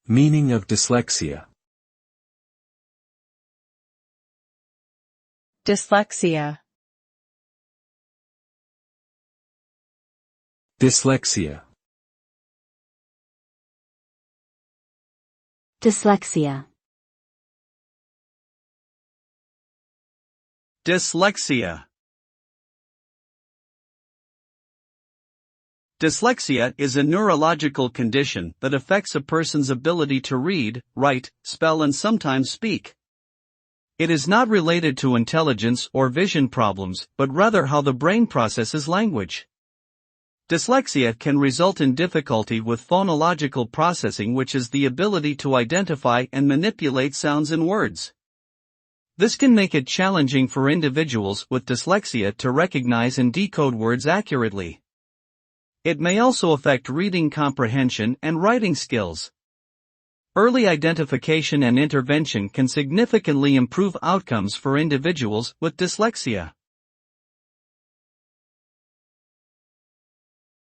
Meaning of dyslexia. Dyslexia. Dyslexia. Dyslexia. Dyslexia. Dyslexia is a neurological condition that affects a person's ability to read, write, spell and sometimes speak. It is not related to intelligence or vision problems, but rather how the brain processes language. Dyslexia can result in difficulty with phonological processing, which is the ability to identify and manipulate sounds in words. This can make it challenging for individuals with dyslexia to recognize and decode words accurately. It may also affect reading comprehension and writing skills. Early identification and intervention can significantly improve outcomes for individuals with dyslexia.